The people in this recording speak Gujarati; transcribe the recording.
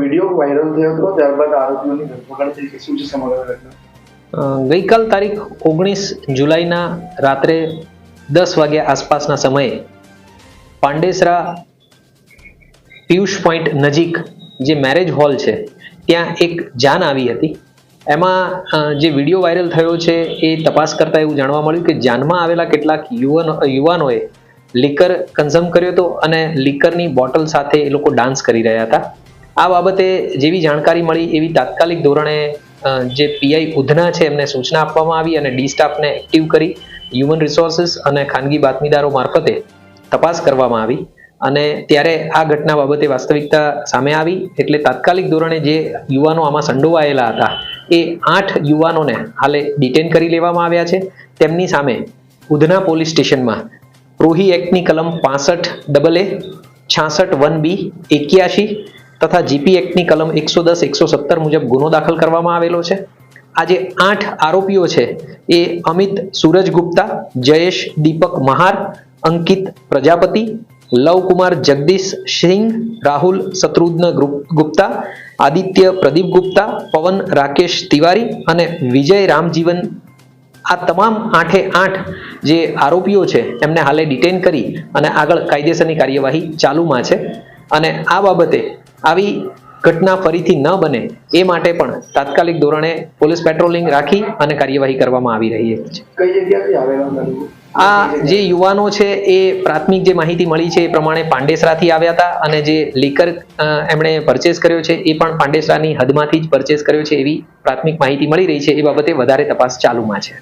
વિડીયો વાયરલ થયો હતો, ત્યારબાદ આરોપીઓની ધરપકડ થઈ છે. શું છે સમગ્ર ઘટના? ગઈકાલ તારીખ 19 જુલાઈના રાત્રે 10 વાગ્યા આસપાસના સમયે પાંડેસરા પિયુષ પોઈન્ટ નજીક જે મેરેજ હોલ છે ત્યાં એક જાન આવી હતી. એમાં જે વિડીયો વાયરલ થયો છે એ તપાસ કરતા એવું જાણવા મળ્યું કે જાનમાં આવેલા કેટલાક યુવાનોએ લીકર કન્ઝ્યુમ કર્યો હતો અને લીકરની બોટલ સાથે એ લોકો ડાન્સ કરી રહ્યા હતા. આ બાબતે જેવી જાણકારી મળી એવી તાત્કાલિક ધોરણે જે પીઆઈ ઉધના છે એમને સૂચના આપવામાં આવી અને ડી સ્ટાફને એક્ટિવ કરી હ્યુમન રિસોર્સિસ અને ખાનગી બાતમીદારો મારફતે તપાસ કરવામાં આવી અને ત્યારે આ ઘટના બાબતે વાસ્તવિકતા સામે આવી. એટલે તાત્કાલિક ધોરણે જે યુવાનો આમાં સંડોવાયેલા હતા એ 8 યુવાનોને હાલે ડિટેન કરી લેવામાં આવ્યા છે. તેમની સામે ઉધના પોલીસ સ્ટેશનમાં પ્રોહી એક્ટની કલમ 65 AA, 66 1B, 81 તથા જીપી એક્ટની કલમ 110, 117 મુજબ ગુનો દાખલ કરવામાં આવેલો છે. આ જે 8 આરોપીઓ છે એ અમિત સૂરજ ગુપ્તા, જયેશ દીપક મહાર, અંકિત પ્રજાપતિ, લવકુમાર જગદીશ સિંહ, રાહુલ શત્રુઘ્ન ગુપ્તા, આદિત્ય પ્રદીપ ગુપ્તા, પવન રાકેશ તિવારી અને વિજય રામજીવન, આ તમામ 8 જે આરોપીઓ છે એમને હાલે ડિટેન કરી અને આગળ કાયદેસરની કાર્યવાહી ચાલુમાં છે. અને આ બાબતે આવી ઘટના ફરીથી ન બને એ માટે પણ તાત્કાલિક ધોરણે પોલીસ પેટ્રોલિંગ રાખી અને કાર્યવાહી કરવામાં આવી રહી છે. કઈ જગ્યાથી આવેલા? આ જે યુવાનો છે એ પ્રાથમિક જે માહિતી મળી છે એ પ્રમાણે પાંડેસરાથી આવ્યા હતા અને જે લીકર એમણે પરચેસ કર્યો છે એ પણ પાંડેસરાની હદમાંથી જ પરચેસ કર્યો છે એવી પ્રાથમિક માહિતી મળી રહી છે. એ બાબતે વધારે તપાસ ચાલુમાં છે.